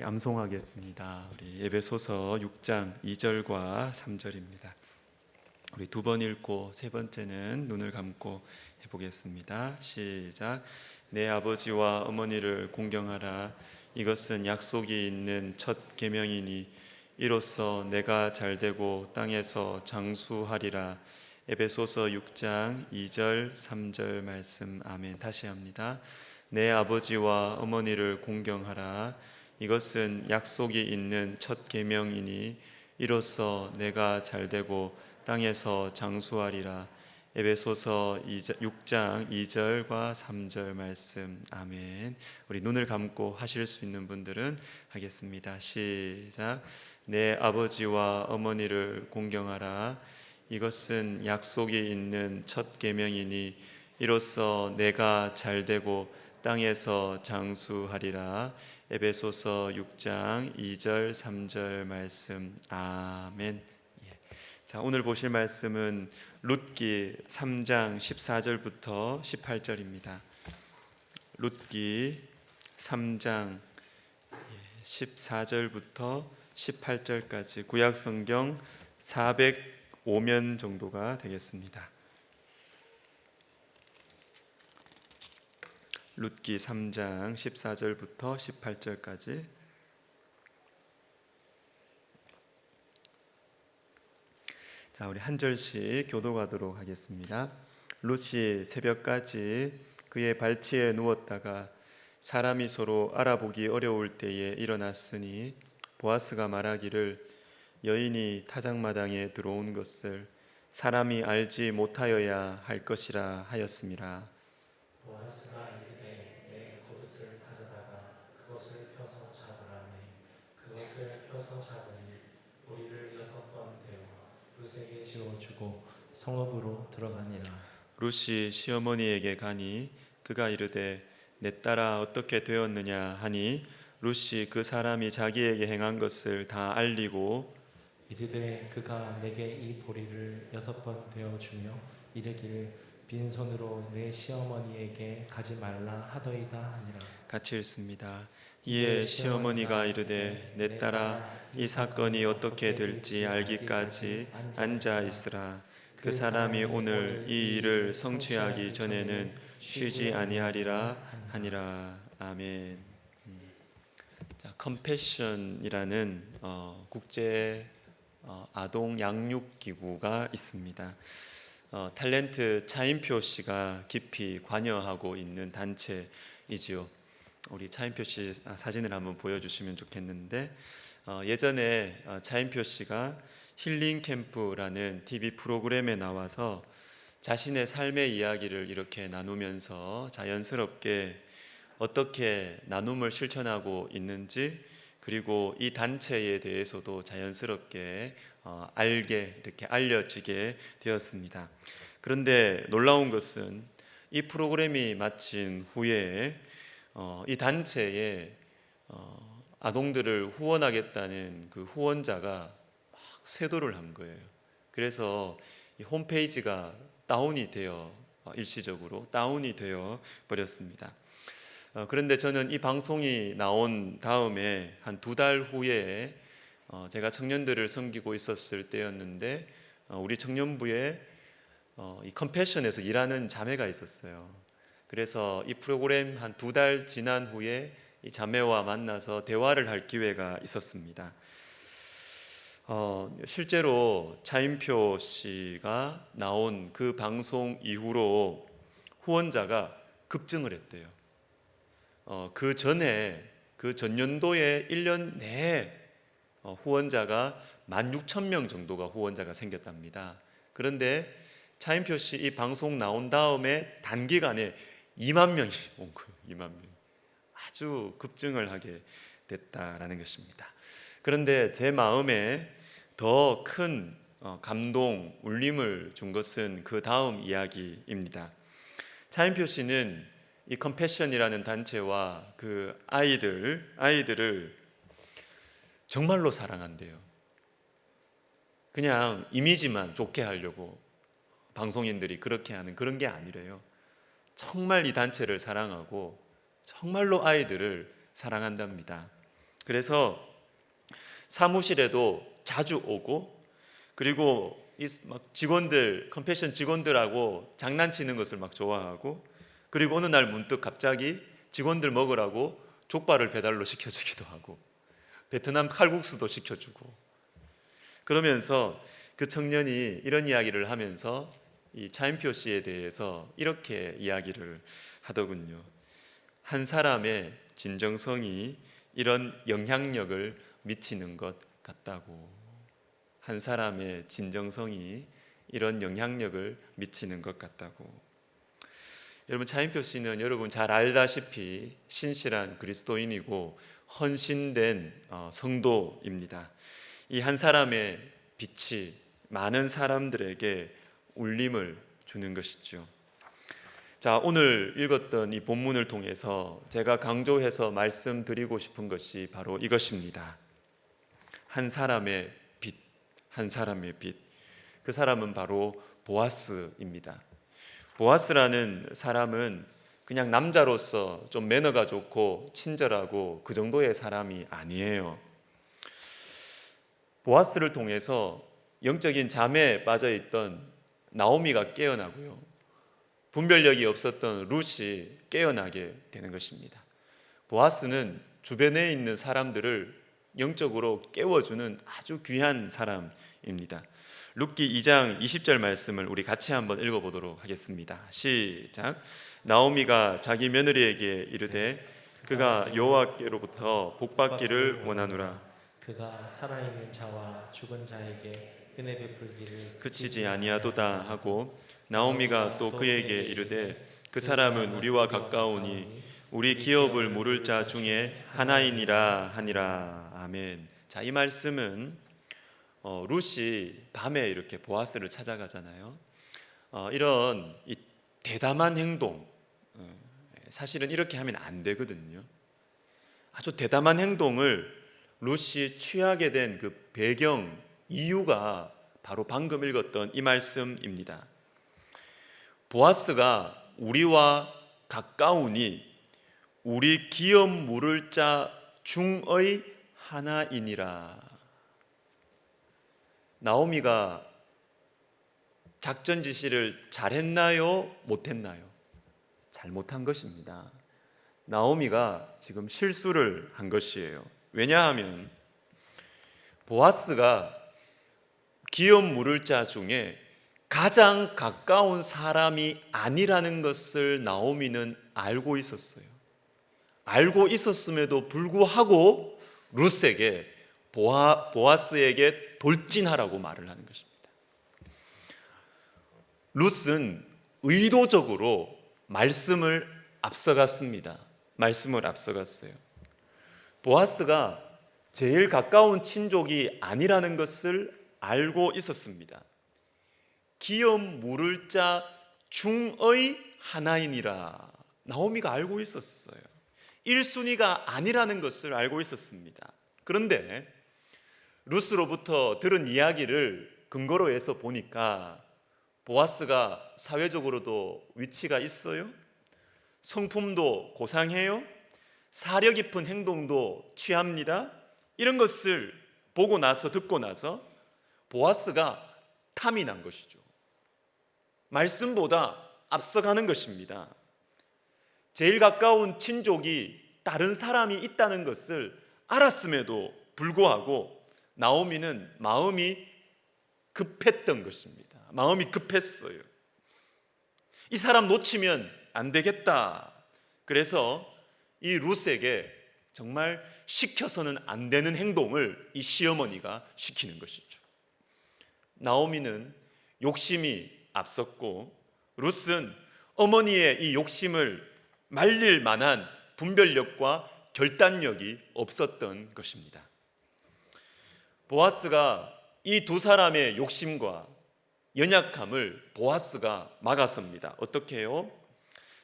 암송하겠습니다. 우리 에베소서 6장 2절과 3절입니다. 우리 두 번 읽고 세 번째는 눈을 감고 해보겠습니다. 시작. 내 아버지와 어머니를 공경하라. 이것은 약속이 있는 첫 계명이니 이로써 내가 잘되고 땅에서 장수하리라. 에베소서 6장 2절 3절 말씀. 아멘. 다시 합니다. 내 아버지와 어머니를 공경하라. 이것은 약속이 있는 첫 계명이니 이로써 내가 잘되고 땅에서 장수하리라. 에베소서 6장 2절과 3절 말씀. 아멘. 우리 눈을 감고 하실 수 있는 분들은 하겠습니다. 시작. 내 아버지와 어머니를 공경하라. 이것은 약속이 있는 첫 계명이니 이로써 내가 잘되고 땅에서 장수하리라. 에베소서 6장 2절 3절 말씀. 아멘. 자, 오늘 보실 말씀은 룻기 3장 14절부터 18절입니다. 룻기 3장 14절부터 18절까지 구약 성경 405면 정도가 되겠습니다. 룻기 3장 14절부터 18절까지. 자, 우리 한 절씩 교독하도록 하겠습니다. 룻이 새벽까지 그의 발치에 누웠다가 사람이 서로 알아보기 어려울 때에 일어났으니 보아스가 말하기를 여인이 타작마당에 들어온 것을 사람이 알지 못하여야 할 것이라 하였음이라. 보아스가 이르되 내 겉옷을 가져다가 그것을 펴서 잡으라매 그것을 펴서 잡으니 보리를 6번 데워 룻에게 씌워주고 성읍으로 들어가니라. 룻이 시어머니에게 가니 그가 이르되 내 딸아 어떻게 되었느냐 하니 룻이 그 사람이 자기에게 행한 것을 다 알리고 이르되 그가 내게 이 보리를 6번 데워주며 이르기를 빈손으로 내 시어머니에게 가지 말라 하더이다 하니라. 같이 읽습니다. 이에 시어머니가 이르되 내 딸아 이 사건이 어떻게 될지 알기까지 앉아 있으라. 그 사람이 오늘 이 일을 성취하기 전에는 쉬지 아니하리라 하니라. 아멘. 자, 컴패션이라는 국제 아동 양육 기구가 있습니다. 탤런트 차인표 씨가 깊이 관여하고 있는 단체이지요. 우리 차인표 씨 사진을 한번 보여주시면 좋겠는데 예전에 차인표 씨가 힐링 캠프라는 TV 프로그램에 나와서 자신의 삶의 이야기를 이렇게 나누면서 자연스럽게 어떻게 나눔을 실천하고 있는지 그리고 이 단체에 대해서도 자연스럽게 이렇게 알려지게 되었습니다. 그런데 놀라운 것은 이 프로그램이 마친 후에 이 단체에 아동들을 후원하겠다는 그 후원자가 막 쇄도를 한 거예요. 그래서 이 홈페이지가 일시적으로 다운이 되어 버렸습니다. 그런데 저는 이 방송이 나온 다음에 한 2달 후에 제가 청년들을 섬기고 있었을 때였는데 우리 청년부에 이 컴패션에서 일하는 자매가 있었어요. 그래서 이 프로그램 한 2달 지난 후에 이 자매와 만나서 대화를 할 기회가 있었습니다. 실제로 차인표 씨가 나온 그 방송 이후로 후원자가 급증을 했대요. 그 전에 그 전년도에 1년 내에 후원자가 16,000명 정도가 후원자가 생겼답니다. 그런데 차인표 씨 이 방송 나온 다음에 단기간에 2만 명이 온 거예요. 2만 명. 아주 급증을 하게 됐다라는 것입니다. 그런데 제 마음에 더 큰 감동, 울림을 준 것은 그 다음 이야기입니다. 차인표 씨는 이 컴패션이라는 단체와 그 아이들을 정말로 사랑한대요. 그냥 이미지만 좋게 하려고 방송인들이 그렇게 하는 그런 게 아니래요. 정말 이 단체를 사랑하고 정말로 아이들을 사랑한답니다. 그래서 사무실에도 자주 오고, 그리고 막 직원들, 컴패션 직원들하고 장난치는 것을 막 좋아하고, 그리고 어느 날 문득 갑자기 직원들 먹으라고 족발을 배달로 시켜주기도 하고, 베트남 칼국수도 시켜주고, 그러면서 그 청년이 이런 이야기를 하면서 이 차인표 씨에 대해서 이렇게 이야기를 하더군요. 한 사람의 진정성이 이런 영향력을 미치는 것 같다고. 한 사람의 진정성이 이런 영향력을 미치는 것 같다고. 여러분, 차인표 씨는 여러분 잘 알다시피 신실한 그리스도인이고 헌신된 성도입니다. 이 한 사람의 빛이 많은 사람들에게 울림을 주는 것이죠. 자, 오늘 읽었던 이 본문을 통해서 제가 강조해서 말씀드리고 싶은 것이 바로 이것입니다. 한 사람의 빛, 한 사람의 빛. 그 사람은 바로 보아스입니다. 보아스라는 사람은 그냥 남자로서 좀 매너가 좋고 친절하고 그 정도의 사람이 아니에요. 보아스를 통해서 영적인 잠에 빠져있던 나오미가 깨어나고요, 분별력이 없었던 룻이 깨어나게 되는 것입니다. 보아스는 주변에 있는 사람들을 영적으로 깨워주는 아주 귀한 사람입니다. 룻기 2장 20절 말씀을 우리 같이 한번 읽어보도록 하겠습니다. 시작. 나오미가 자기 며느리에게 이르되 그가 여호와께로부터 복받기를 원하노라. 그가 살아있는 자와 죽은 자에게 은혜 베풀기를 그치지 아니하도다 하고, 나오미가 또 그에게 이르되 그 사람은 우리와 가까우니 우리 기업을 물을 자 중에 하나이니라 하니라. 아멘. 자, 이 말씀은 룻이 밤에 이렇게 보아스를 찾아가잖아요. 이런 이 대담한 행동, 사실은 이렇게 하면 안 되거든요. 아주 대담한 행동을 룻이 취하게 된 그 배경, 이유가 바로 방금 읽었던 이 말씀입니다. 보아스가 우리와 가까우니 우리 기업 물을 자 중의 하나이니라. 나오미가 작전 지시를 잘했나요? 못했나요? 잘못한 것입니다. 나오미가 지금 실수를 한 것이에요. 왜냐하면 보아스가 기업 물을 자 중에 가장 가까운 사람이 아니라는 것을 나오미는 알고 있었어요. 알고 있었음에도 불구하고 룻에게 보아스에게 돌진하라고 말을 하는 것입니다. 룻은 의도적으로 말씀을 앞서갔습니다. 말씀을 앞서갔어요. 보아스가 제일 가까운 친족이 아니라는 것을 알고 있었습니다. 기업 물을 자 중의 하나이니라. 나오미가 알고 있었어요. 1순위가 아니라는 것을 알고 있었습니다. 그런데 룻으로부터 들은 이야기를 근거로 해서 보니까 보아스가 사회적으로도 위치가 있어요. 성품도 고상해요. 사려 깊은 행동도 취합니다. 이런 것을 보고 나서, 듣고 나서 보아스가 탐이 난 것이죠. 말씀보다 앞서가는 것입니다. 제일 가까운 친족이 다른 사람이 있다는 것을 알았음에도 불구하고 나오미는 마음이 급했던 것입니다. 마음이 급했어요. 이 사람 놓치면 안 되겠다. 그래서 이 룻에게 정말 시켜서는 안 되는 행동을 이 시어머니가 시키는 것이죠. 나오미는 욕심이 앞섰고 룻은 어머니의 이 욕심을 말릴 만한 분별력과 결단력이 없었던 것입니다. 보아스가 이 두 사람의 욕심과 연약함을 보아스가 막았습니다. 어떻게 해요?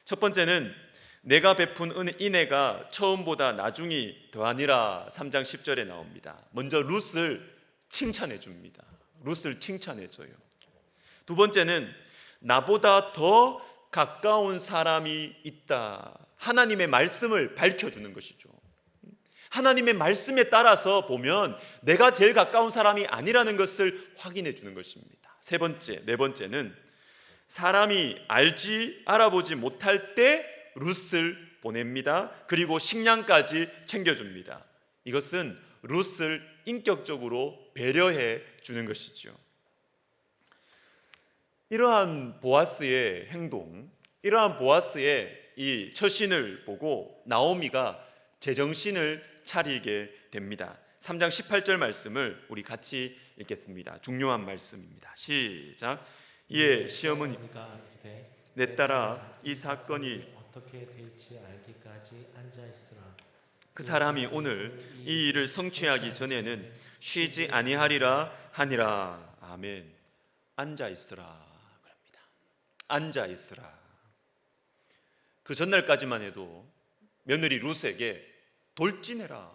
첫 번째는 내가 베푼 인애가 처음보다 나중이 더하니라. 3장 10절에 나옵니다. 먼저 룻을 칭찬해 줍니다. 룻을 칭찬해 줘요. 두 번째는 나보다 더 가까운 사람이 있다. 하나님의 말씀을 밝혀주는 것이죠. 하나님의 말씀에 따라서 보면 내가 제일 가까운 사람이 아니라는 것을 확인해 주는 것입니다. 네 번째는 사람이 알아보지 못할 때 룻을 보냅니다. 그리고 식량까지 챙겨줍니다. 이것은 룻을 인격적으로 배려해 주는 것이죠. 이러한 보아스의 행동, 이러한 보아스의 이 처신을 보고 나오미가 제정신을 차리게 됩니다. 3장 18절 말씀을 우리 같이 읽겠습니다. 중요한 말씀입니다. 시작. 이에 시어머니가 이르되 내 딸아 이 사건이 어떻게 될지 알기까지 앉아 있으라. 그 사람이 오늘 이 일을 성취하기 전에는 쉬지 아니하리라 하니라. 아멘. 앉아 있으라 그럽니다. 앉아 있으라. 그 전날까지만 해도 며느리 룻에게 돌진해라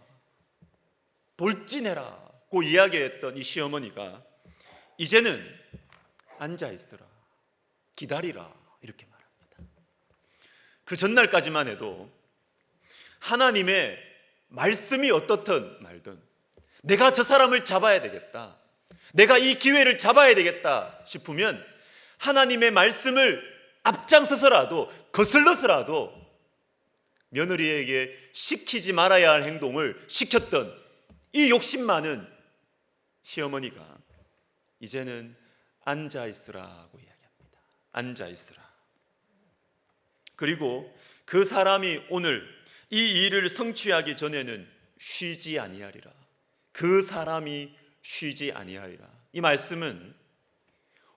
고 이야기했던 이 시어머니가 이제는 앉아 있으라, 기다리라 이렇게 말합니다. 그 전날까지만 해도 하나님의 말씀이 어떻든 말든 내가 저 사람을 잡아야 되겠다, 내가 이 기회를 잡아야 되겠다 싶으면 하나님의 말씀을 앞장서서라도 거슬러서라도 며느리에게 시키지 말아야 할 행동을 시켰던 이 욕심 많은 시어머니가 이제는 앉아 있으라고 이야기합니다. 앉아 있으라. 그리고 그 사람이 오늘 이 일을 성취하기 전에는 쉬지 아니하리라. 그 사람이 쉬지 아니하리라. 이 말씀은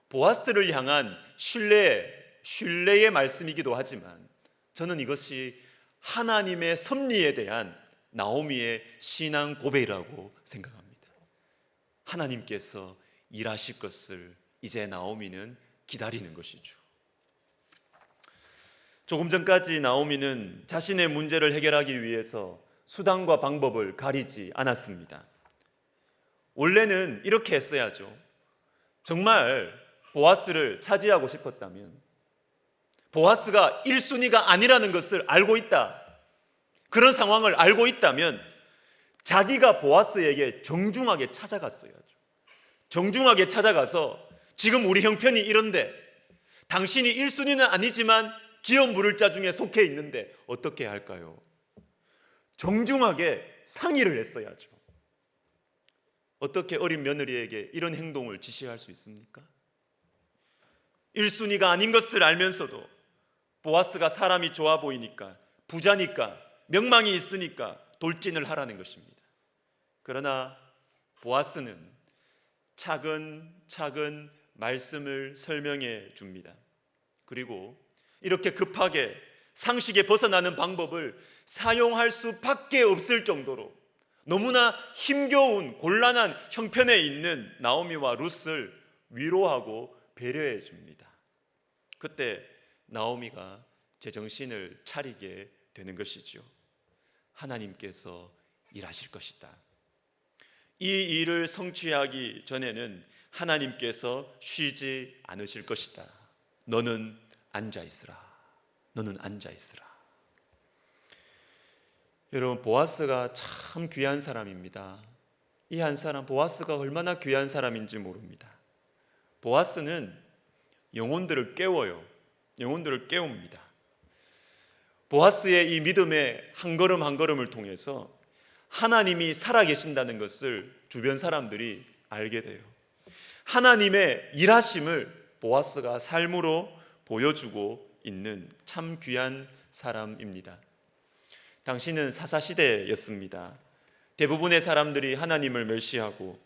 보아스를 향한 신뢰의 말씀이기도 하지만 저는 이것이 하나님의 섭리에 대한 나오미의 신앙 고백이라고 생각합니다. 하나님께서 일하실 것을 이제 나오미는 기다리는 것이죠. 조금 전까지 나오미는 자신의 문제를 해결하기 위해서 수단과 방법을 가리지 않았습니다. 원래는 이렇게 했어야죠. 정말 보아스를 차지하고 싶었다면, 보아스가 1순위가 아니라는 것을 알고 있다, 그런 상황을 알고 있다면 자기가 보아스에게 정중하게 찾아갔어야죠. 정중하게 찾아가서 지금 우리 형편이 이런데 당신이 1순위는 아니지만 기업 물을 자 중에 속해 있는데 어떻게 할까요? 정중하게 상의를 했어야죠. 어떻게 어린 며느리에게 이런 행동을 지시할 수 있습니까? 1순위가 아닌 것을 알면서도 보아스가 사람이 좋아 보이니까, 부자니까, 명망이 있으니까 돌진을 하라는 것입니다. 그러나 보아스는 차근차근 말씀을 설명해 줍니다. 그리고 이렇게 급하게 상식에 벗어나는 방법을 사용할 수밖에 없을 정도로 너무나 힘겨운 곤란한 형편에 있는 나오미와 룻을 위로하고 배려해 줍니다. 그때 나오미가 제정신을 차리게 되는 것이죠. 하나님께서 일하실 것이다. 이 일을 성취하기 전에는 하나님께서 쉬지 않으실 것이다. 너는 앉아 있으라. 너는 앉아 있으라. 여러분, 보아스가 참 귀한 사람입니다. 이 한 사람, 보아스가 얼마나 귀한 사람인지 모릅니다. 보아스는 영혼들을 깨워요. 영혼들을 깨웁니다. 보아스의 이 믿음의 한 걸음 한 걸음을 통해서 하나님이 살아계신다는 것을 주변 사람들이 알게 돼요. 하나님의 일하심을 보아스가 삶으로 보여주고 있는 참 귀한 사람입니다. 당시는 사사시대였습니다. 대부분의 사람들이 하나님을 멸시하고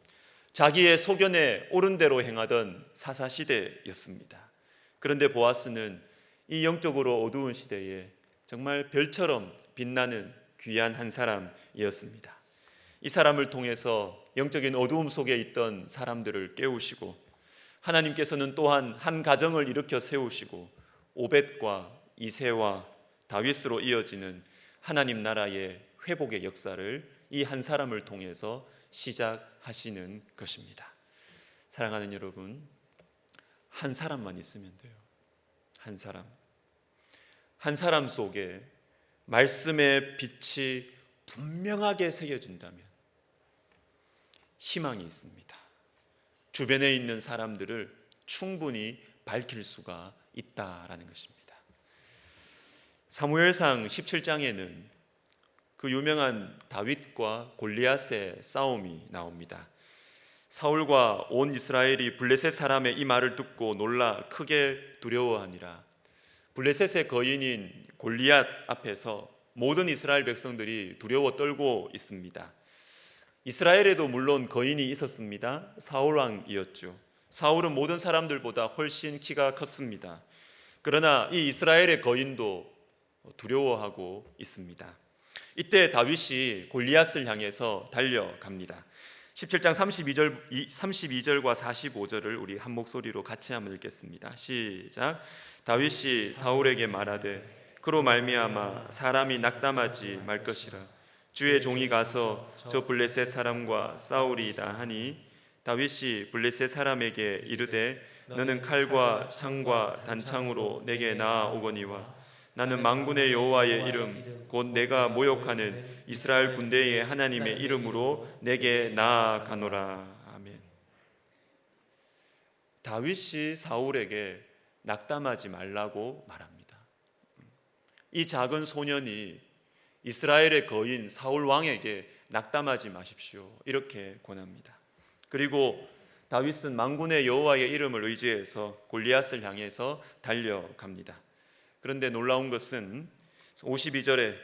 자기의 소견에 옳은 대로 행하던 사사시대였습니다. 그런데 보아스는 이 영적으로 어두운 시대에 정말 별처럼 빛나는 귀한 한 사람이었습니다. 이 사람을 통해서 영적인 어두움 속에 있던 사람들을 깨우시고 하나님께서는 또한 한 가정을 일으켜 세우시고 오벳과 이새와 다윗으로 이어지는 하나님 나라의 회복의 역사를 이 한 사람을 통해서 시작하시는 것입니다. 사랑하는 여러분, 한 사람만 있으면 돼요. 한 사람. 한 사람 속에 말씀의 빛이 분명하게 새겨진다면 희망이 있습니다. 주변에 있는 사람들을 충분히 밝힐 수가 있다라는 것입니다. 사무엘상 17장에는 그 유명한 다윗과 골리앗의 싸움이 나옵니다. 사울과 온 이스라엘이 블레셋 사람의 이 말을 듣고 놀라 크게 두려워하니라. 블레셋의 거인인 골리앗 앞에서 모든 이스라엘 백성들이 두려워 떨고 있습니다. 이스라엘에도 물론 거인이 있었습니다. 사울 왕이었죠. 사울은 모든 사람들보다 훨씬 키가 컸습니다. 그러나 이 이스라엘의 거인도 두려워하고 있습니다. 이때 다윗이 골리앗을 향해서 달려갑니다. 17장 32절과 45절을 우리 한 목소리로 같이 한번 읽겠습니다. 시작. 다윗이 사울에게 말하되 그로 말미암아 사람이 낙담하지 말 것이라. 주의 종이 가서 저 블레셋 사람과 싸우리이다 하니 다윗이 블레셋 사람에게 이르되 너는 칼과 창과 단창으로 내게 나아오거니와 나는 만군의 여호와의 이름 곧 내가 모욕하는 이스라엘 군대의 하나님의 이름으로 내게 나아가노라. 아멘. 다윗이 사울에게 낙담하지 말라고 말합니다. 이 작은 소년이 이스라엘의 거인 사울 왕에게 낙담하지 마십시오 이렇게 권합니다. 그리고 다윗은 만군의 여호와의 이름을 의지해서 골리앗을 향해서 달려갑니다. 그런데 놀라운 것은 52절에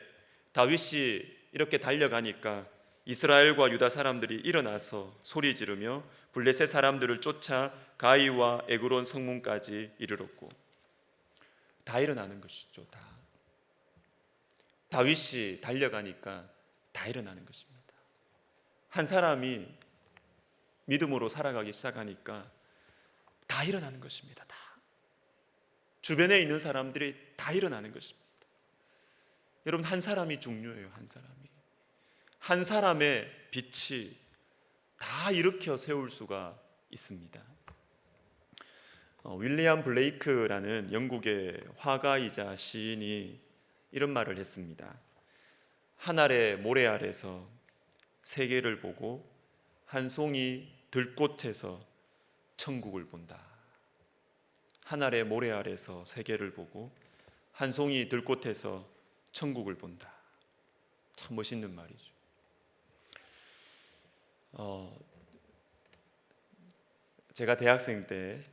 다윗이 이렇게 달려가니까 이스라엘과 유다 사람들이 일어나서 소리 지르며 블레셋 사람들을 쫓아 가이와 에그론 성문까지 이르렀고, 다 일어나는 것이죠. 다윗이 달려가니까 다 일어나는 것입니다. 한 사람이 믿음으로 살아가기 시작하니까 다 일어나는 것입니다. 다. 주변에 있는 사람들이 다 일어나는 것입니다. 여러분, 한 사람이 중요해요. 한 사람의 빛이 다 일으켜 세울 수가 있습니다. 윌리엄 블레이크라는 영국의 화가이자 시인이 이런 말을 했습니다. 하늘의 모래 아래서 세계를 보고 한 송이 들꽃에서 천국을 본다. 하늘의 모래 아래서 세계를 보고 한 송이 들꽃에서 천국을 본다. 참 멋있는 말이죠. 제가 대학생 때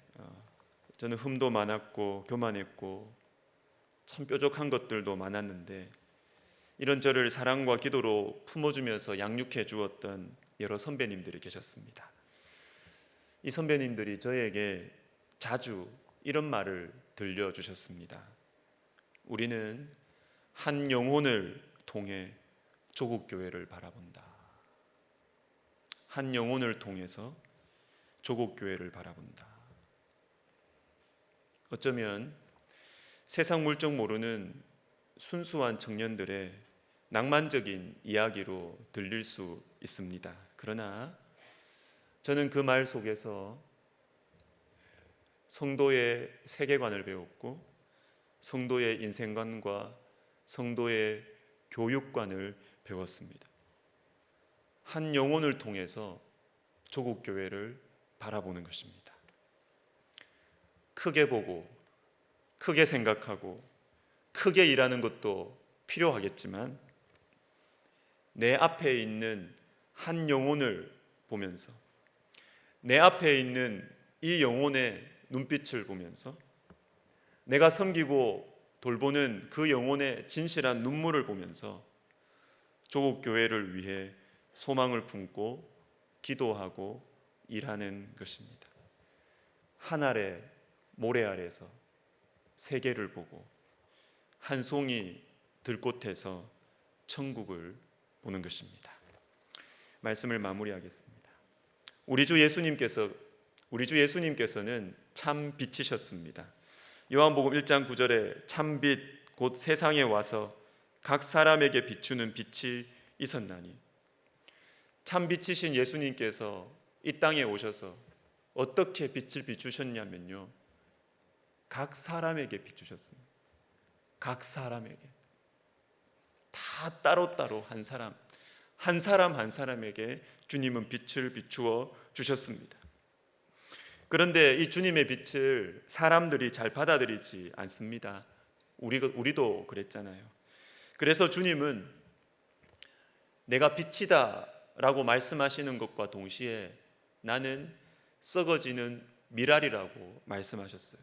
저는 흠도 많았고 교만했고 참 뾰족한 것들도 많았는데 이런 저를 사랑과 기도로 품어주면서 양육해 주었던 여러 선배님들이 계셨습니다. 이 선배님들이 저에게 자주 이런 말을 들려주셨습니다. 우리는 한 영혼을 통해 조국 교회를 바라본다. 한 영혼을 통해서 조국 교회를 바라본다. 어쩌면 세상 물정 모르는 순수한 청년들의 낭만적인 이야기로 들릴 수 있습니다. 그러나 저는 그 말 속에서 성도의 세계관을 배웠고 성도의 인생관과 성도의 교육관을 배웠습니다. 한 영혼을 통해서 조국 교회를 바라보는 것입니다. 크게 보고 크게 생각하고 크게 일하는 것도 필요하겠지만 내 앞에 있는 한 영혼을 보면서 내 앞에 있는 이 영혼의 눈빛을 보면서 내가 섬기고 돌보는 그 영혼의 진실한 눈물을 보면서 조국 교회를 위해 소망을 품고 기도하고 일하는 것입니다. 하늘의 모래 아래서 세계를 보고 한 송이 들꽃에서 천국을 보는 것입니다. 말씀을 마무리하겠습니다. 우리 주 예수님께서는 참 빛이셨습니다. 요한복음 1장 9절에 참 빛 곧 세상에 와서 각 사람에게 비추는 빛이 있었나니, 참 빛이신 예수님께서 이 땅에 오셔서 어떻게 빛을 비추셨냐면요, 각 사람에게 비추셨습니다. 각 사람에게 다 따로따로 한 사람, 한 사람 한 사람에게 주님은 빛을 비추어 주셨습니다. 그런데 이 주님의 빛을 사람들이 잘 받아들이지 않습니다. 우리도 그랬잖아요. 그래서 주님은 내가 빛이다 라고 말씀하시는 것과 동시에 나는 썩어지는 밀알이라고 말씀하셨어요.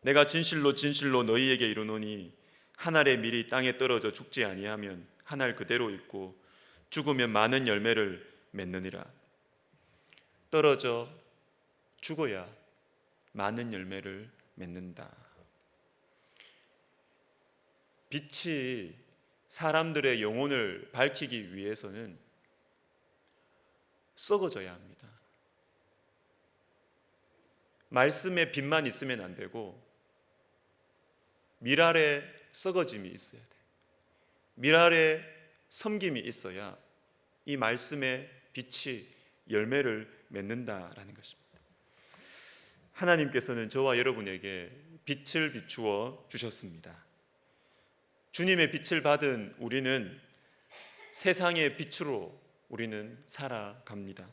내가 진실로 진실로 너희에게 이르노니 한 알의 밀이 땅에 떨어져 죽지 아니하면 한 알 그대로 있고 죽으면 많은 열매를 맺느니라. 떨어져 죽어야 많은 열매를 맺는다. 빛이 사람들의 영혼을 밝히기 위해서는 썩어져야 합니다. 말씀에 빛만 있으면 안 되고 밀알에 썩어짐이 있어야 돼. 밀알에 섬김이 있어야 이 말씀의 빛이 열매를 맺는다라는 것입니다. 하나님께서는 저와 여러분에게 빛을 비추어 주셨습니다. 주님의 빛을 받은 우리는 세상의 빛으로 우리는 살아갑니다.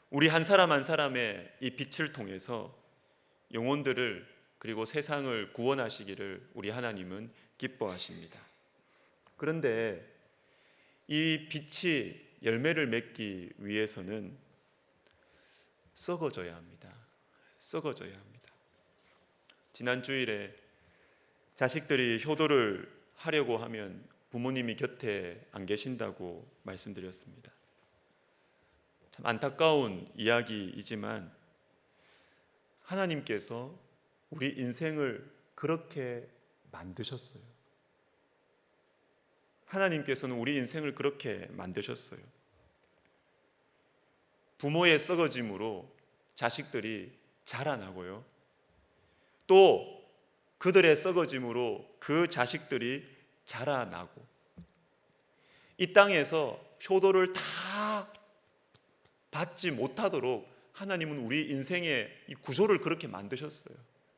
우리 한 사람 한 사람의 이 빛을 통해서 영혼들을 그리고 세상을 구원하시기를 우리 하나님은 기뻐하십니다. 그런데 이 빛이 열매를 맺기 위해서는 썩어져야 합니다. 썩어져야 합니다. 지난 주일에 자식들이 효도를 하려고 하면 부모님이 곁에 안 계신다고 말씀드렸습니다. 참 안타까운 이야기이지만 하나님께서 우리 인생을 그렇게 만드셨어요. 하나님께서는 우리 인생을 그렇게 만드셨어요. 부모의 썩어짐으로 자식들이 자라나고요. 또 그들의 썩어짐으로 그 자식들이 자라나고 이 땅에서 효도를 다 받지 못하도록 하나님은 우리 인생의 이 구조를 그렇게 만드셨어요.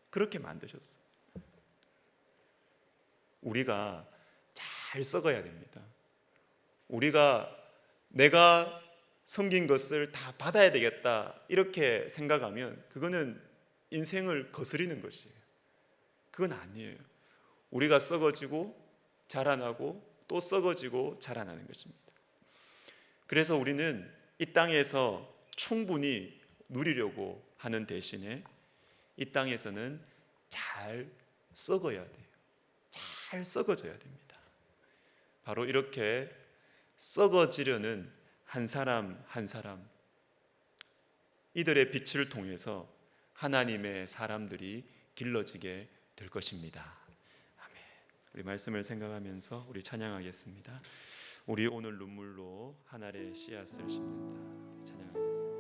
그렇게 만드셨어요. 우리가 잘 썩어야 됩니다. 우리가 내가 섬긴 것을 다 받아야 되겠다 이렇게 생각하면 그거는 인생을 거스리는 것이에요. 그건 아니에요. 우리가 썩어지고 자라나고 또 썩어지고 자라나는 것입니다. 그래서 우리는 이 땅에서 충분히 누리려고 하는 대신에 이 땅에서는 잘 썩어야 돼요. 잘 썩어져야 됩니다. 바로 이렇게 썩어지려는 한 사람 한 사람 이들의 빛을 통해서 하나님의 사람들이 길러지게 될 것입니다. 아멘. 우리 말씀을 생각하면서 우리 찬양하겠습니다. 우리 오늘 눈물로 한 알의 씨앗을 심는다. 찬양하겠습니다.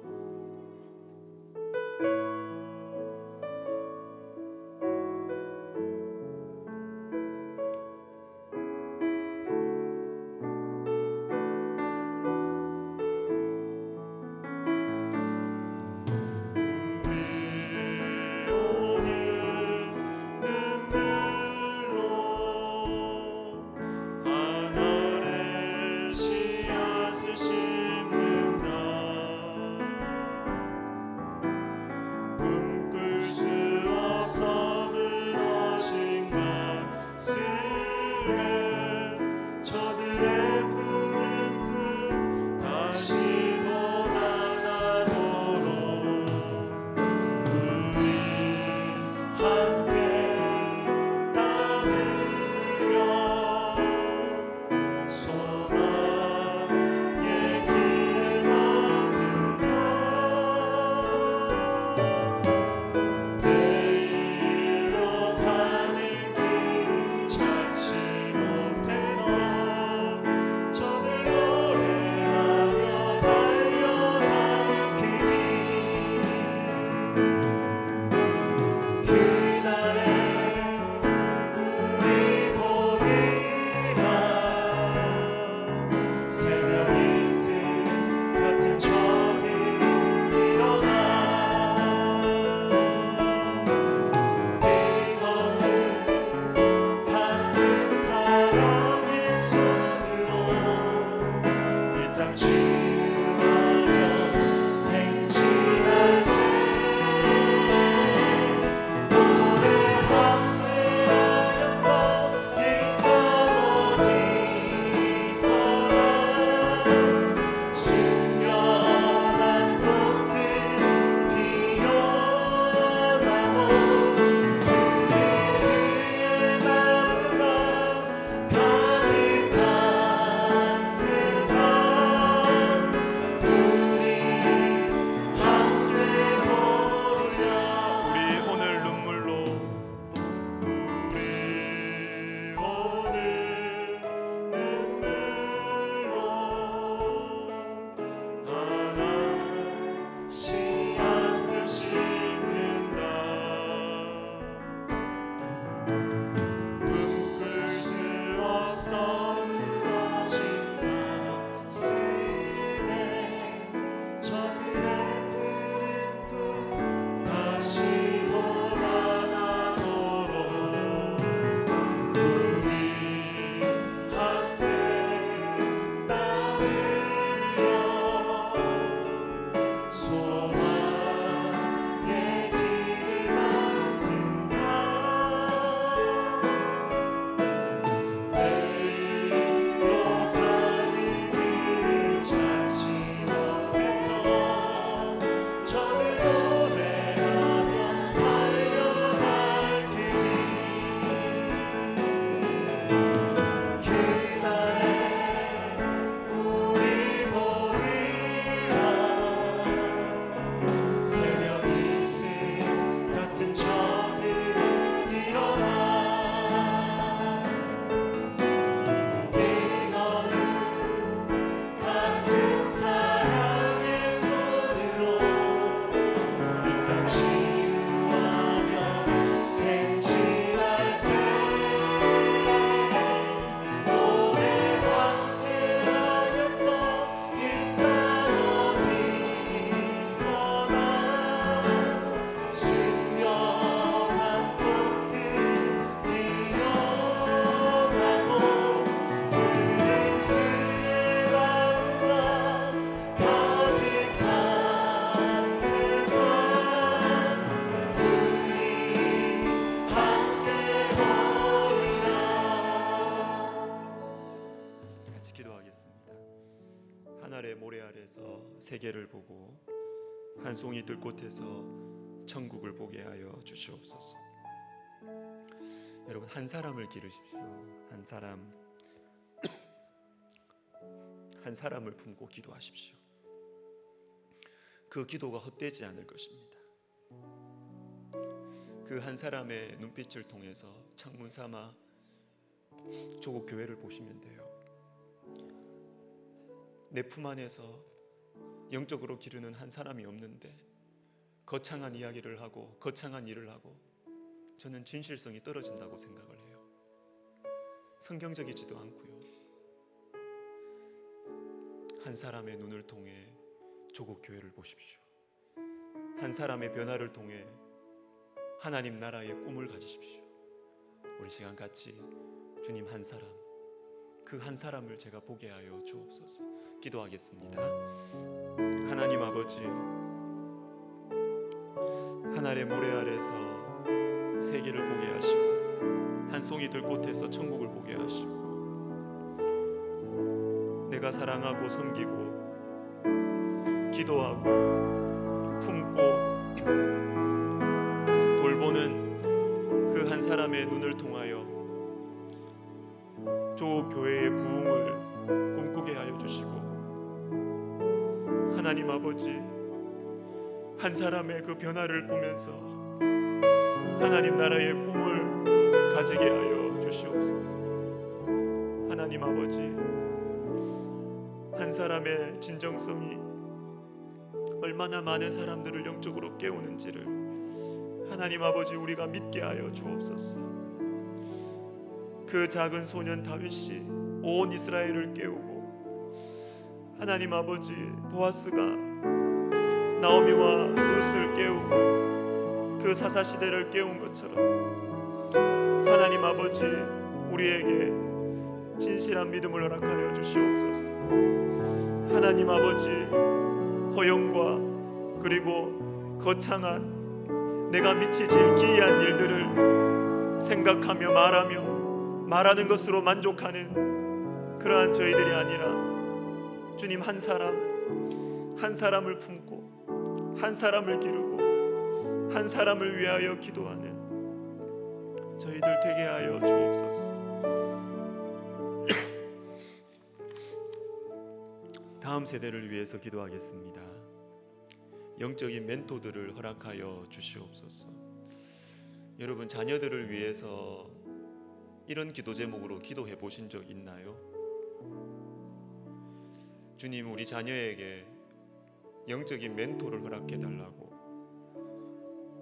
하늘의 씨앗을 심는다. 아래서 세계를 보고 한 송이 들꽃에서 천국을 보게 하여 주시옵소서. 여러분, 한 사람을 기르십시오. 한 사람, 한 사람을 품고 기도하십시오. 그 기도가 헛되지 않을 것입니다. 그 한 사람의 눈빛을 통해서 창문 삼아 조국 교회를 보시면 돼요. 내 품 안에서 영적으로 기르는 한 사람이 없는데 거창한 이야기를 하고 거창한 일을 하고, 저는 진실성이 떨어진다고 생각을 해요. 성경적이지도 않고요. 한 사람의 눈을 통해 조국 교회를 보십시오. 한 사람의 변화를 통해 하나님 나라의 꿈을 가지십시오. 우리 시간 같이 주님 한 사람, 그 한 사람을 제가 보게 하여 주옵소서. 기도하겠습니다. 하나님 아버지, 하늘의 모래 아래서 세계를 보게 하시고 한 송이 들꽃에서 천국을 보게 하시고, 내가 사랑하고 섬기고 기도하고 품고 돌보는 그 한 사람의 눈을 통하여 조 교회의 부흥을 꿈꾸게 하여 주시고, 하나님 아버지, 한 사람의 그 변화를 보면서 하나님 나라의 꿈을 가지게 하여 주시옵소서. 하나님 아버지, 한 사람의 진정성이 얼마나 많은 사람들을 영적으로 깨우는지를 하나님 아버지 우리가 믿게 하여 주옵소서. 그 작은 소년 다윗이 온 이스라엘을 깨우고, 하나님 아버지 보아스가 나오미와 룻을 깨우고 그 사사시대를 깨운 것처럼 하나님 아버지 우리에게 진실한 믿음을 허락하여 주시옵소서. 하나님 아버지, 허영과 그리고 거창한 내가 미치질 기이한 일들을 생각하며 말하는 것으로 만족하는 그러한 저희들이 아니라, 주님 한 사람을 품고 한 사람을 기르고 한 사람을 위하여 기도하는 저희들 되게 하여 주옵소서. 다음 세대를 위해서 기도하겠습니다. 영적인 멘토들을 허락하여 주시옵소서. 여러분, 자녀들을 위해서 이런 기도 제목으로 기도해 보신 적 있나요? 주님, 우리 자녀에게 영적인 멘토를 허락해 달라고.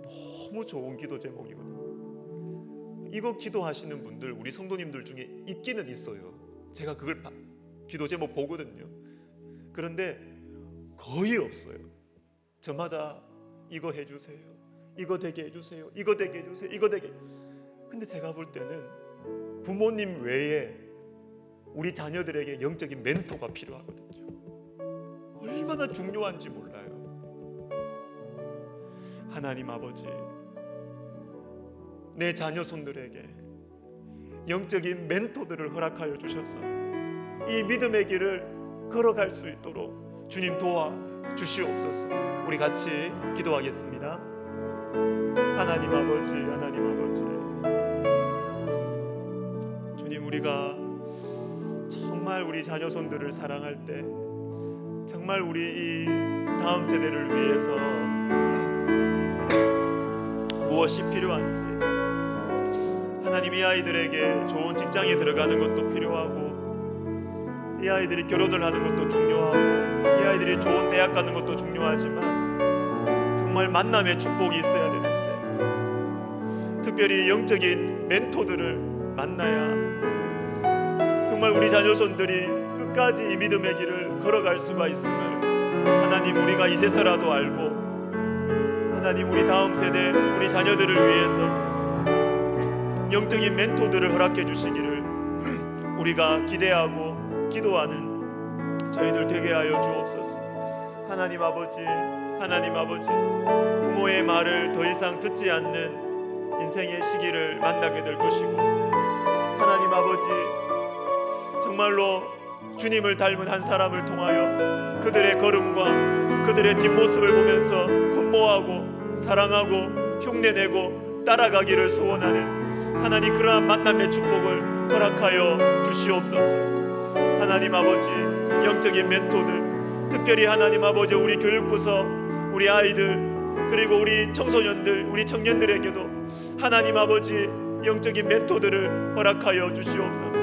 너무 좋은 기도 제목이거든요. 이거 기도하시는 분들 우리 성도님들 중에 있기는 있어요. 제가 그걸 기도 제목 보거든요. 그런데 거의 없어요. 저마다 이거 해주세요, 이거 되게 해주세요, 이거 되게 해주세요, 이거 되게. 근데 제가 볼 때는 부모님 외에 우리 자녀들에게 영적인 멘토가 필요하거든요. 얼마나 중요한지 몰라요. 하나님 아버지, 내 자녀 손들에게 영적인 멘토들을 허락하여 주셔서 이 믿음의 길을 걸어갈 수 있도록 주님 도와 주시옵소서. 우리 같이 기도하겠습니다. 하나님 아버지, 하나님 아버지, 주님, 우리가 정말 우리 자녀손들을 사랑할 때 정말 우리 이 다음 세대를 위해서 무엇이 필요한지, 하나님, 이 아이들에게 좋은 직장에 들어가는 것도 필요하고, 이 아이들이 결혼을 하는 것도 중요하고, 이 아이들이 좋은 대학 가는 것도 중요하지만 정말 만남의 축복이 있어야 되는데, 특별히 영적인 멘토들을 만나야 정말 우리 자녀손들이 끝까지 이 믿음의 길을 걸어갈 수가 있음을 하나님, 우리가 이제서라도 알고, 하나님, 우리 다음 세대, 우리 자녀들을 위해서 영적인 멘토들을 허락해 주시기를 우리가 기대하고 기도하는 저희들 되게 하여 주옵소서. 하나님 아버지, 하나님 아버지, 부모의 말을 더 이상 듣지 않는 인생의 시기를 만나게 될 것이고, 하나님 아버지, 정말로 주님을 닮은 한 사람을 통하여 그들의 걸음과 그들의 뒷모습을 보면서 흠모하고 사랑하고 흉내내고 따라가기를 소원하는 하나님, 그러한 만남의 축복을 허락하여 주시옵소서. 하나님 아버지, 영적인 멘토들, 특별히 하나님 아버지 우리 교육부서, 우리 아이들, 그리고 우리 청소년들, 우리 청년들에게도 하나님 아버지 영적인 멘토들을 허락하여 주시옵소서.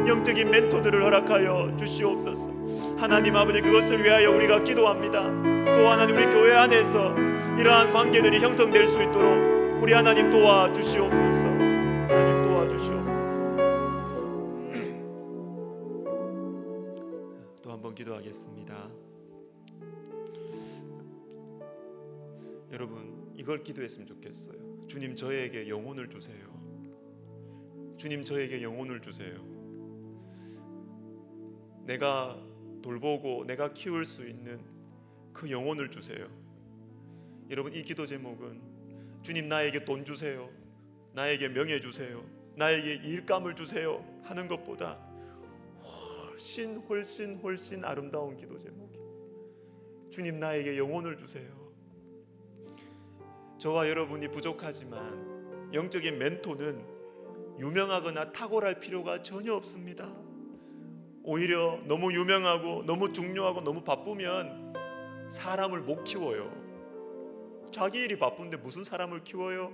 영적인 멘토들을 허락하여 주시옵소서. 하나님 아버지, 그것을 위하여 우리가 기도합니다. 또 하나님, 우리 교회 안에서 이러한 관계들이 형성될 수 있도록 우리 하나님 도와주시옵소서. 하나님 도와주시옵소서. 또 한 번 기도하겠습니다. 여러분, 이걸 기도했으면 좋겠어요. 주님, 저에게 영혼을 주세요. 주님, 저에게 영혼을 주세요. 내가 돌보고 내가 키울 수 있는 그 영혼을 주세요. 여러분, 이 기도 제목은 주님, 나에게 돈 주세요, 나에게 명예 주세요, 나에게 일감을 주세요 하는 것보다 훨씬 아름다운 기도 제목이에요. 주님, 나에게 영혼을 주세요. 저와 여러분이 부족하지만 영적인 멘토는 유명하거나 탁월할 필요가 전혀 없습니다. 오히려 너무 유명하고 너무 중요하고 너무 바쁘면 사람을 못 키워요. 자기 일이 바쁜데 무슨 사람을 키워요?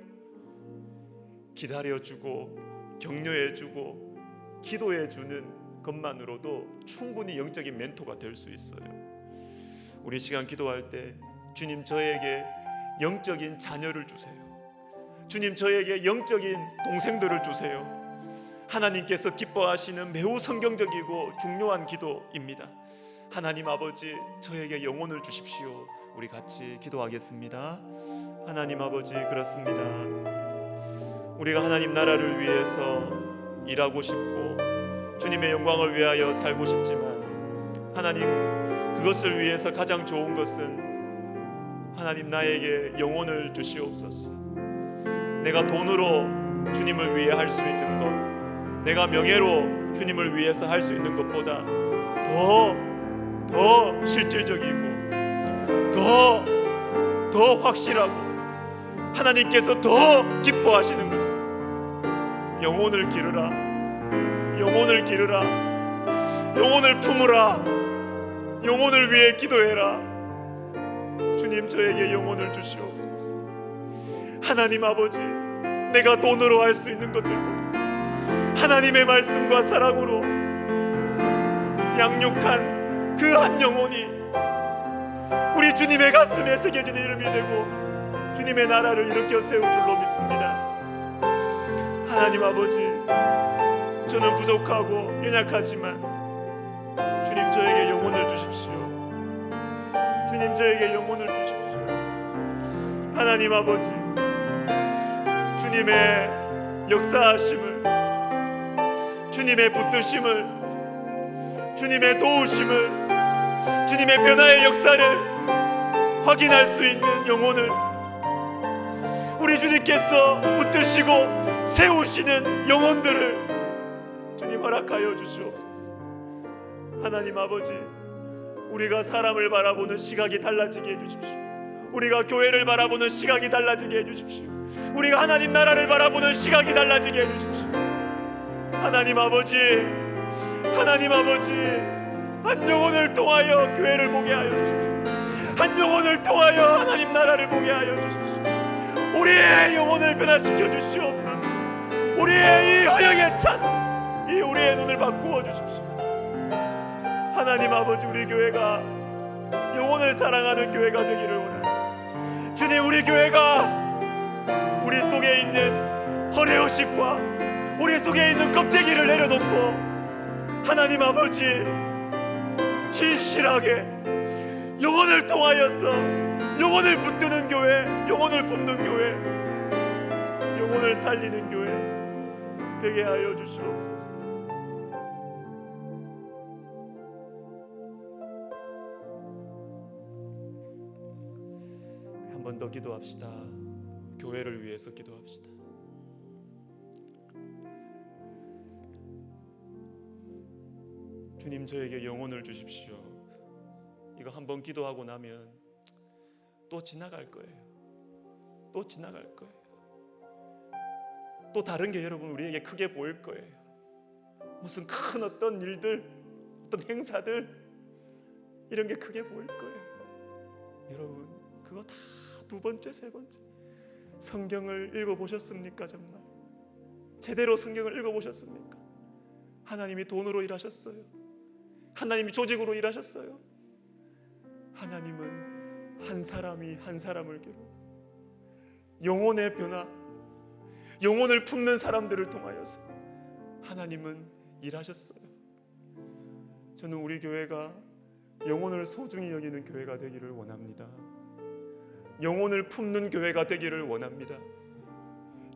기다려주고 격려해주고 기도해주는 것만으로도 충분히 영적인 멘토가 될 수 있어요. 우리 시간 기도할 때 주님, 저에게 영적인 자녀를 주세요. 주님, 저에게 영적인 동생들을 주세요. 하나님께서 기뻐하시는 매우 성경적이고 중요한 기도입니다. 하나님 아버지, 저에게 영혼을 주십시오. 우리 같이 기도하겠습니다. 하나님 아버지, 그렇습니다. 우리가 하나님 나라를 위해서 일하고 싶고 주님의 영광을 위하여 살고 싶지만 하나님, 그것을 위해서 가장 좋은 것은 하나님, 나에게 영혼을 주시옵소서. 내가 돈으로 주님을 위해 할 수 있는 것, 내가 명예로 주님을 위해서 할 수 있는 것보다 더 실질적이고 더 확실하고 하나님께서 더 기뻐하시는 것은 영혼을 기르라, 영혼을 기르라, 영혼을 품으라, 영혼을 위해 기도해라. 주님, 저에게 영혼을 주시옵소서. 하나님 아버지, 내가 돈으로 할 수 있는 것들보다 하나님의 말씀과 사랑으로 양육한 그 한 영혼이 우리 주님의 가슴에 새겨진 이름이 되고 주님의 나라를 일으켜 세울 줄로 믿습니다. 하나님 아버지, 저는 부족하고 연약하지만 주님, 저에게 영혼을 주십시오. 주님, 저에게 영혼을 주십시오. 하나님 아버지, 주님의 역사하심을, 주님의 붙드심을, 주님의 도우심을, 주님의 변화의 역사를 확인할 수 있는 영혼을 우리 주님께서 붙드시고 세우시는 영혼들을 주님 허락하여 주시옵소서. 하나님 아버지, 우리가 사람을 바라보는 시각이 달라지게 해주십시오. 우리가 교회를 바라보는 시각이 달라지게 해주십시오. 우리가 하나님 나라를 바라보는 시각이 달라지게 해주십시오. 하나님 아버지, 하나님 아버지, 한 영혼을 통하여 교회를 보게 하여 주십시오. 한 영혼을 통하여 하나님 나라를 보게 하여 주십시오. 우리의 영혼을 변화시켜 주시옵소서. 우리의 이 허영에 찬 이 우리의 눈을 바꾸어 주십시오. 하나님 아버지, 우리 교회가 영혼을 사랑하는 교회가 되기를 원합니다. 주님, 우리 교회가 우리 속에 있는 허례의식과 우리 속에 있는 껍데기를 내려놓고 하나님 아버지, 진실하게 영혼을 통하여서 영혼을 붙드는 교회, 영혼을 품는 교회, 영혼을 살리는 교회 되게 하여 주시옵소서. 한 번 더 기도합시다. 교회를 위해서 기도합시다. 주님, 저에게 영혼을 주십시오. 이거 한번 기도하고 나면 또 지나갈 거예요. 또 지나갈 거예요. 또 다른 게 여러분 우리에게 크게 보일 거예요. 무슨 큰 어떤 일들, 어떤 행사들, 이런 게 크게 보일 거예요. 여러분, 그거 다 두 번째, 세 번째. 성경을 읽어보셨습니까? 정말 제대로 성경을 읽어보셨습니까? 하나님이 돈으로 일하셨어요. 하나님이 조직으로 일하셨어요. 하나님은 한 사람이 한 사람을 괴롭고 영혼의 변화, 영혼을 품는 사람들을 통하여서 하나님은 일하셨어요. 저는 우리 교회가 영혼을 소중히 여기는 교회가 되기를 원합니다. 영혼을 품는 교회가 되기를 원합니다.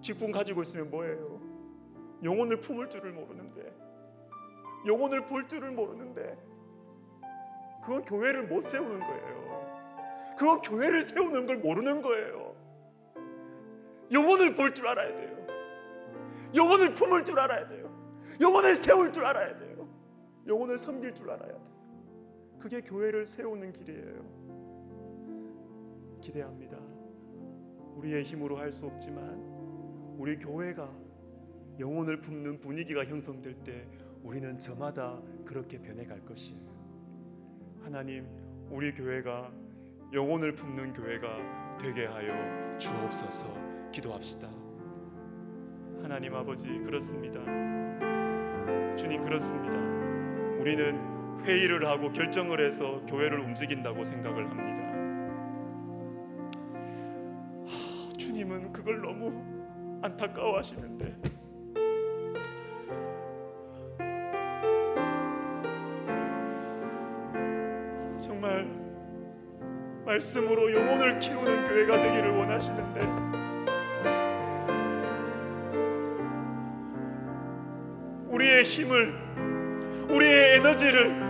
직분 가지고 있으면 뭐예요? 영혼을 품을 줄을 모르는데, 영혼을 볼 줄을 모르는데, 그건 교회를 못 세우는 거예요. 그건 교회를 세우는 걸 모르는 거예요. 영혼을 볼 줄 알아야 돼요. 영혼을 품을 줄 알아야 돼요. 영혼을 세울 줄 알아야 돼요. 영혼을 섬길 줄 알아야 돼요. 그게 교회를 세우는 길이에요. 기대합니다. 우리의 힘으로 할 수 없지만 우리 교회가 영혼을 품는 분위기가 형성될 때 우리는 저마다 그렇게 변해갈 것이에요. 하나님, 우리 교회가 영혼을 품는 교회가 되게 하여 주옵소서. 기도합시다. 하나님 아버지, 그렇습니다. 주님, 그렇습니다. 우리는 회의를 하고 결정을 해서 교회를 움직인다고 생각을 합니다. 주님은 그걸 너무 안타까워하시는데, 정말 말씀으로 영혼을 키우는 교회가 되기를 원하시는데, 우리의 힘을, 우리의 에너지를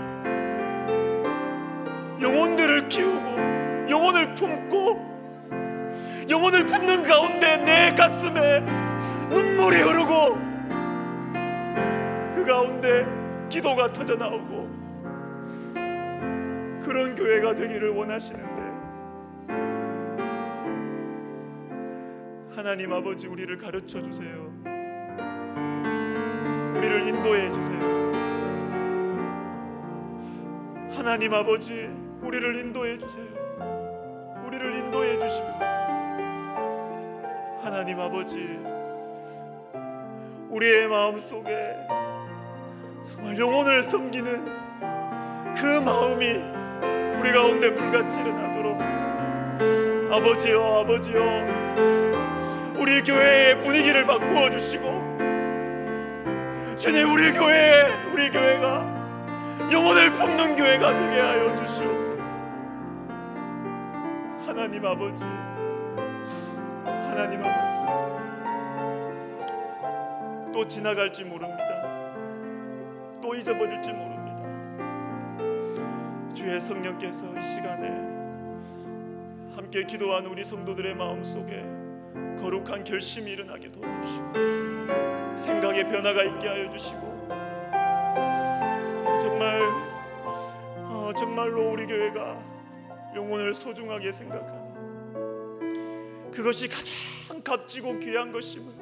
영혼들을 키우고 영혼을 품고, 영혼을 품는 가운데 내 가슴에 눈물이 흐르고 그 가운데 기도가 터져나오고, 그런 교회가 되기를 원하시는데, 하나님 아버지, 우리를 가르쳐 주세요. 우리를 인도해 주세요. 하나님 아버지, 우리를 인도해 주세요. 우리를 인도해 주시고, 하나님 아버지, 우리의 마음속에 정말 영혼을 섬기는 그 마음이 우리 가운데 불같이 일어나도록, 아버지여, 아버지여, 우리 교회의 분위기를 바꾸어 주시고, 주님, 우리 교회가 영혼을 품는 교회가 되게 하여 주시옵소서. 하나님 아버지, 하나님 아버지, 또 지나갈지 모릅니다. 또 잊어버릴지 모릅니다. 주의 성령께서 이 시간에 함께 기도한 우리 성도들의 마음속에 거룩한 결심이 일어나게 도와주시고, 생각의 변화가 있게 하여 주시고, 정말로 우리 교회가 영혼을 소중하게 생각하는, 그것이 가장 값지고 귀한 것임을,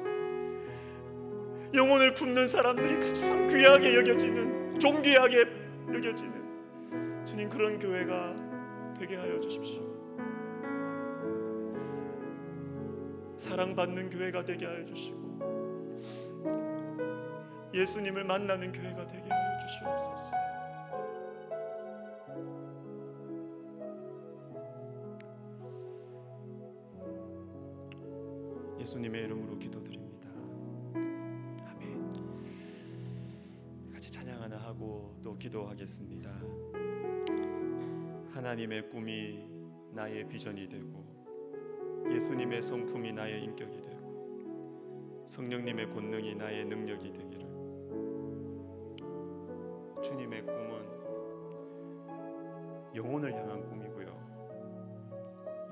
영혼을 품는 사람들이 가장 귀하게 여겨지는, 존귀하게 여겨지는 주님, 그런 교회가 되게 하여 주십시오. 사랑받는 교회가 되게 하여 주시고, 예수님을 만나는 교회가 되게 하여 주시옵소서. 예수님의 이름으로 기도드립니다. 아멘. 같이 찬양 하나 하고 또 기도하겠습니다. 하나님의 꿈이 나의 비전이 되고, 예수님의 성품이 나의 인격이 되고, 성령님의 권능이 나의 능력이 되기를. 주님의 꿈은 영혼을 향한 꿈이고요,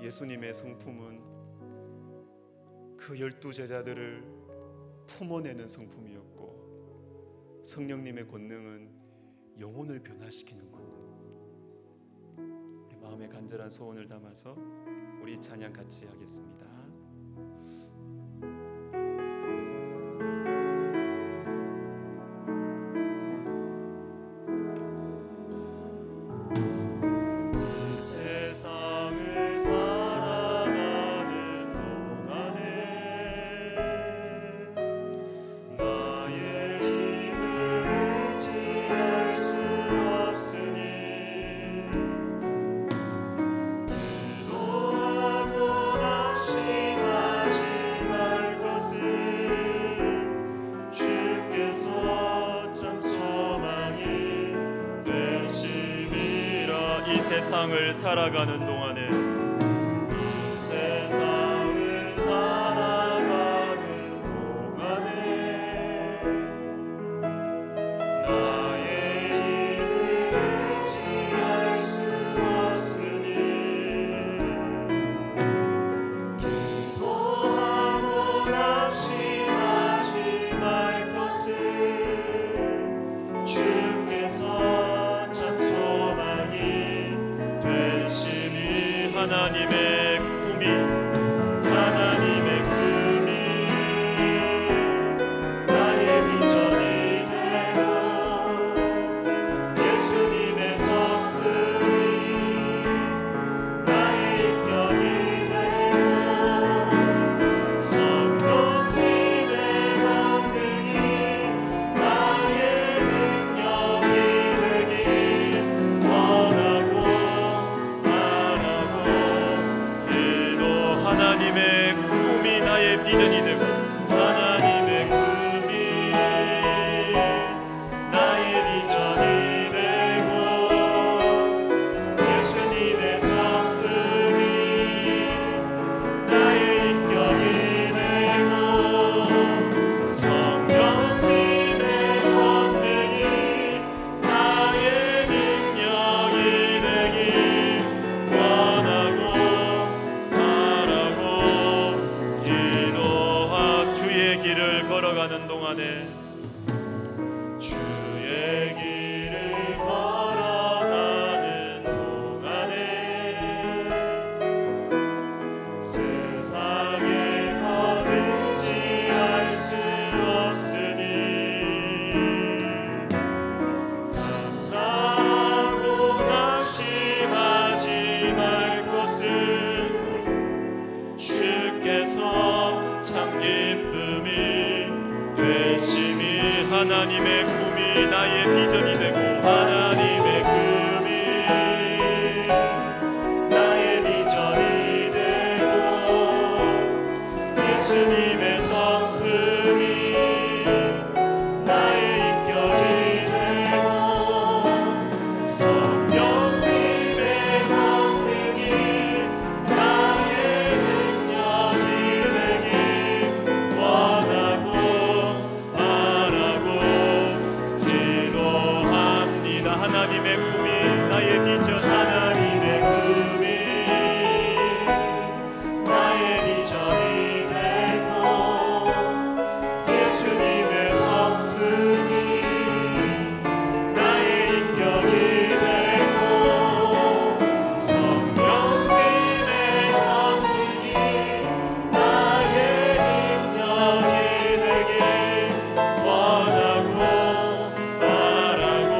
예수님의 성품은 그 12제자들을 품어내는 성품이었고, 성령님의 권능은 영혼을 변화시키는 권능. 우리 마음에 간절한 소원을 담아서 우리 찬양 같이 하겠습니다. 세상을 살아가는 동안에 나의 힘을 의지할 수 없으니 기도하고 낙심하지 말 것은 주께서 참 소망이 되심이라. 이 세상을 살아가는 동안에 세상을 살아가는 동안에 나의 힘을 의지할 수 없으니 기도하고 낙심하지 말 것은 주께서 참 소망이 되심이. 하나님의 꿈이 나의 비전이 되고 예수님의 성품이 나의 인격이 되고 성령님의 권능이 나의 능력이 되길 원하고 바라고 기도. 하나님의 꿈이 나의 비전이 되고 하나님의 꿈이 나의 비전이 되고 예수님의 성품이 나의 인격이 되고 성령님의 권능이 나의 능력이 되길 원하고 바라고 기도하. 주의 길을 걸어가는 동안에 주의 길을 걸어가는 동안에 세상에 더 의지할 수 없으니 감사하고 낙심하지 말 것은 주께서 참 기쁨이 되심이. 하나님의 꿈이 나의 비전이 되고 하나님의 꿈이 나의 비전이 되고 예수님의 성품이 나의 인격이 되고 성령님의 권능이 나의 능력이 되길 원하고 바라고 기도합니다. 하나님의 꿈이 나의 비전. 하나님의 꿈이 나의 비전이 되고 예수님의 성품이 나의 인격이 되고 성령님의 권능이 나의 능력이 되길 원하고 바라고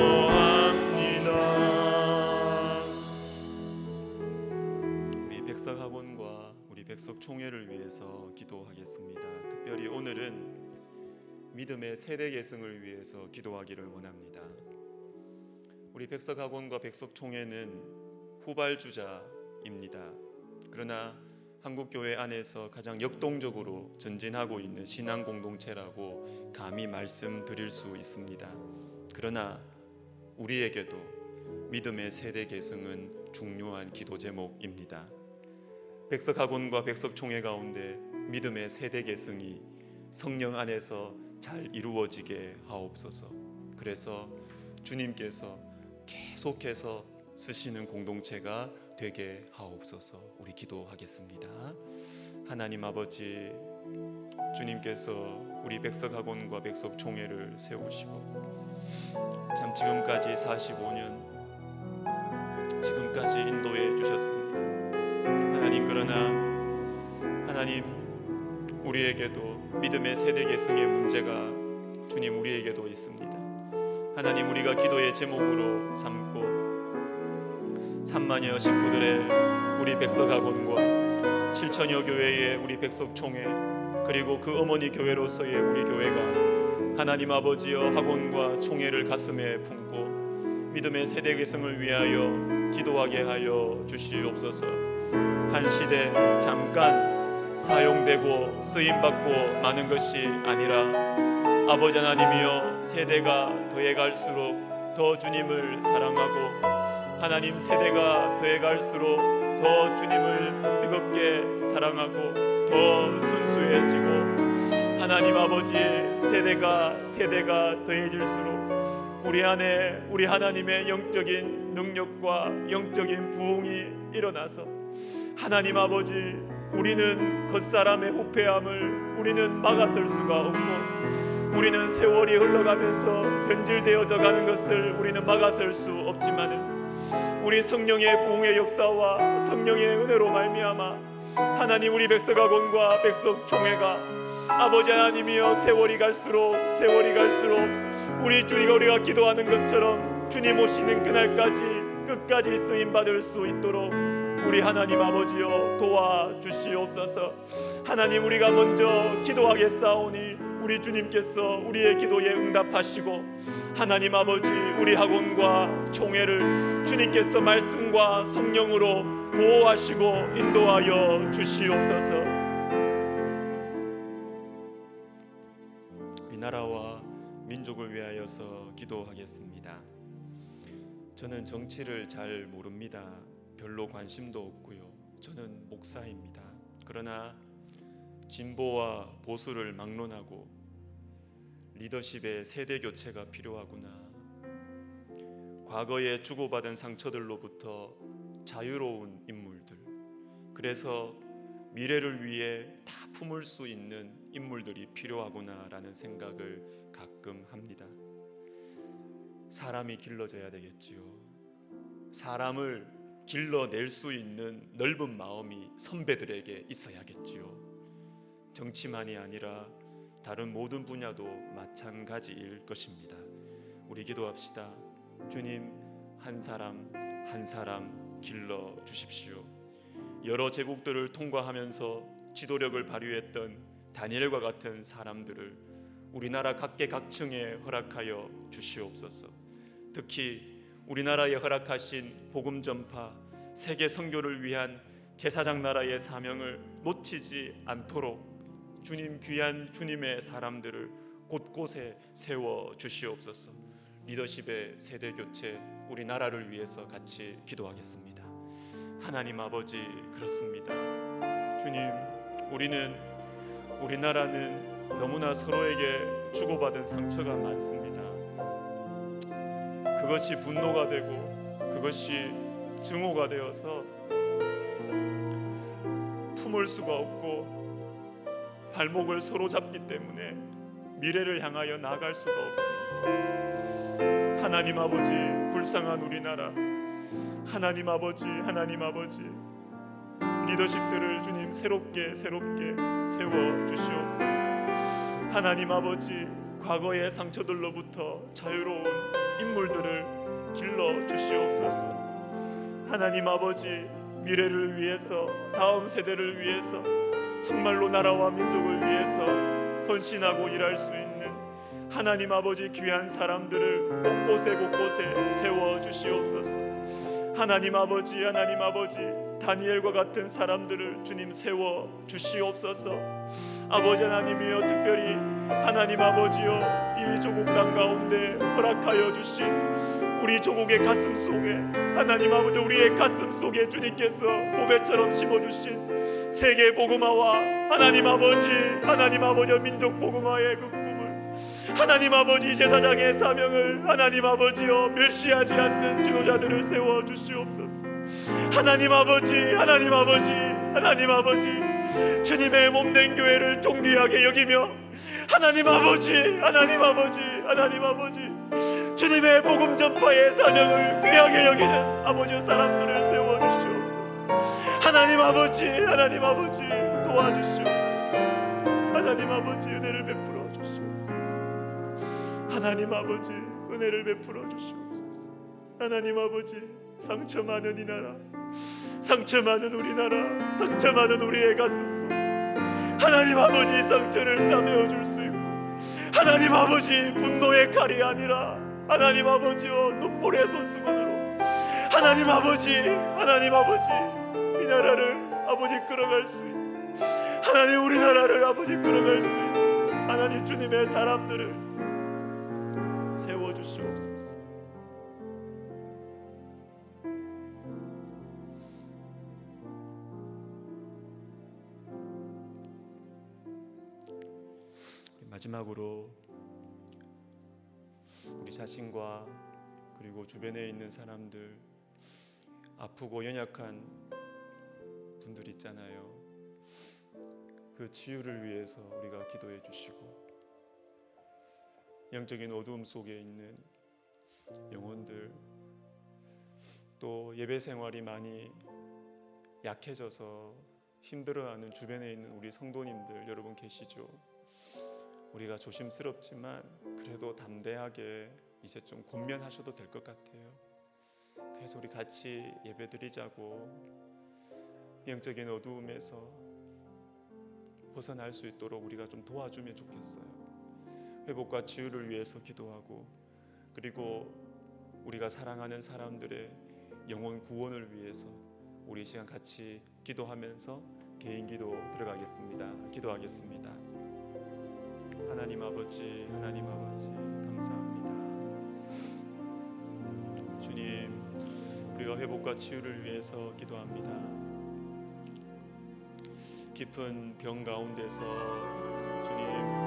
기도합니다. 우리 백석학원과 우리 백석총회를 위해서 기도하겠습니다. 특별히 오늘은 믿음의 세대 계승을 위해서 기도하기를 원합니다. 우리 백석학원과 백석총회는 후발주자입니다. 그러나 한국교회 안에서 가장 역동적으로 전진하고 있는 신앙 공동체라고 감히 말씀드릴 수 있습니다. 그러나 우리에게도 믿음의 세대 계승은 중요한 기도 제목입니다. 백석학원과 백석총회 가운데 믿음의 세대 계승이 성령 안에서 잘 이루어지게 하옵소서. 그래서 주님께서 계속해서 쓰시는 공동체가 되게 하옵소서. 우리 기도하겠습니다. 하나님 아버지, 주님께서 우리 백석학원과 백석총회를 세우시고 참 지금까지 45년 지금까지 인도해 주셨습니다. 하나님, 그러나 하나님, 우리에게도 믿음의 세대 계승의 문제가 주님 우리에게도 있습니다. 하나님, 우리가 기도의 제목으로 삼고 3만여 식구들의 우리 백석학원과 7천여 교회의 우리 백석총회, 그리고 그 어머니 교회로서의 우리 교회가 하나님 아버지여 학원과 총회를 가슴에 품고 믿음의 세대 계승을 위하여 기도하게 하여 주시옵소서. 한 시대 잠깐 사용되고 쓰임받고 마는 것이 아니라 아버지 하나님이여, 세대가 더해갈수록 더 주님을 사랑하고 하나님, 세대가 더해갈수록 더 주님을 뜨겁게 사랑하고 더 순수해지고 하나님 아버지, 세대가 더해질수록 우리 안에 우리 하나님의 영적인 능력과 영적인 부흥이 일어나서 하나님 아버지, 우리는 겉사람의 후패함을 우리는 막아설 수가 없고 우리는 세월이 흘러가면서 변질되어져 가는 것을 우리는 막아설 수 없지만은 우리 성령의 부흥의 역사와 성령의 은혜로 말미암아 하나님, 우리 백석학원과 백석총회가 아버지 하나님이여, 세월이 갈수록 우리가 기도하는 것처럼 주님 오시는 그날까지 끝까지 쓰임받을 수 있도록 우리 하나님 아버지여 도와주시옵소서. 하나님, 우리가 먼저 기도하겠사오니 우리 주님께서 우리의 기도에 응답하시고 하나님 아버지, 우리 학원과 총회를 주님께서 말씀과 성령으로 보호하시고 인도하여 주시옵소서. 이 나라와 민족을 위하여서 기도하겠습니다. 저는 정치를 잘 모릅니다. 별로 관심도 없고요. 저는 목사입니다. 그러나 진보와 보수를 막론하고 리더십의 세대 교체가 필요하구나. 과거에 주고받은 상처들로부터 자유로운 인물들, 그래서 미래를 위해 다 품을 수 있는 인물들이 필요하구나라는 생각을 가끔 합니다. 사람이 길러져야 되겠지요. 사람을 길러낼 수 있는 넓은 마음이 선배들에게 있어야겠지요. 정치만이 아니라 다른 모든 분야도 마찬가지일 것입니다. 우리 기도합시다. 주님, 한 사람 한 사람 길러 주십시오. 여러 제국들을 통과하면서 지도력을 발휘했던 다니엘과 같은 사람들을 우리나라 각계각층에 허락하여 주시옵소서. 특히 우리나라에 허락하신 복음 전파, 세계 선교를 위한 제사장 나라의 사명을 놓치지 않도록 주님, 귀한 주님의 사람들을 곳곳에 세워 주시옵소서. 리더십의 세대 교체, 우리 나라를 위해서 같이 기도하겠습니다. 하나님 아버지, 그렇습니다. 주님, 우리나라는 너무나 서로에게 주고받은 상처가 많습니다. 그것이 분노가 되고 그것이 증오가 되어서 품을 수가 없고 발목을 서로 잡기 때문에 미래를 향하여 나아갈 수가 없습니다. 하나님 아버지, 불쌍한 우리나라, 하나님 아버지, 리더십들을 주님 새롭게 세워 주시옵소서. 하나님 아버지, 과거의 상처들로부터 자유로운 인물들을 길러 주시옵소서. 하나님 아버지, 미래를 위해서, 다음 세대를 위해서, 정말로 나라와 민족을 위해서 헌신하고 일할 수 있는 하나님 아버지, 귀한 사람들을 곳곳에 세워 주시옵소서. 하나님 아버지, 다니엘과 같은 사람들을 주님 세워 주시옵소서. 아버지 하나님이여, 특별히 하나님 아버지여, 이 조국 땅 가운데 허락하여 주신 우리 조국의 가슴 속에, 하나님 아버지, 우리의 가슴 속에 주님께서 보배처럼 심어주신 세계 복음화와 하나님 아버지 민족 복음화의 그 꿈을 하나님 아버지, 제사장의 사명을 하나님 아버지여 멸시하지 않는 지도자들을 세워 주시옵소서. 하나님 아버지, 하나님 아버지, 하나님 아버지, 주님의 몸된 교회를 존귀하게 여기며 하나님 아버지, 하나님 아버지, 하나님 아버지, 주님의 복음 전파의 사명을 귀하게 여기는 아버지 사람들을 세워 주시옵소서. 하나님 아버지, 하나님 아버지, 도와주시옵소서. 하나님 아버지, 은혜를 베풀어 주시옵소서. 하나님 아버지, 은혜를 베풀어 주시옵소서. 하나님 아버지, 상처 많은 이 나라, 상처 많은 우리나라, 상처 많은 우리의 가슴 속 하나님 아버지, 상처를 싸매어 줄 수 있고, 하나님 아버지, 분노의 칼이 아니라 하나님 아버지여 눈물의 손수건으로 하나님 아버지, 하나님 아버지, 이 나라를 아버지 끌어갈 수 있는, 하나님 우리나라를 아버지 끌어갈 수 있는 하나님 주님의 사람들을 세워주시옵소서. 마지막으로 우리 자신과 그리고 주변에 있는 사람들, 아프고 연약한 분들 있잖아요. 그 치유를 위해서 우리가 기도해 주시고, 영적인 어두움 속에 있는 영혼들, 또 예배 생활이 많이 약해져서 힘들어하는 주변에 있는 우리 성도님들 여러분 계시죠? 우리가 조심스럽지만 그래도 담대하게 이제 좀 권면하셔도 될 것 같아요. 그래서 우리 같이 예배드리자고, 영적인 어두움에서 벗어날 수 있도록 우리가 좀 도와주면 좋겠어요. 회복과 치유를 위해서 기도하고, 그리고 우리가 사랑하는 사람들의 영혼 구원을 위해서 우리 시간 같이 기도하면서 개인 기도 들어가겠습니다. 기도하겠습니다. 하나님 아버지, 하나님 아버지, 감사합니다. 주님, 우리가 회복과 치유를 위해서 기도합니다. 깊은 병 가운데서 주님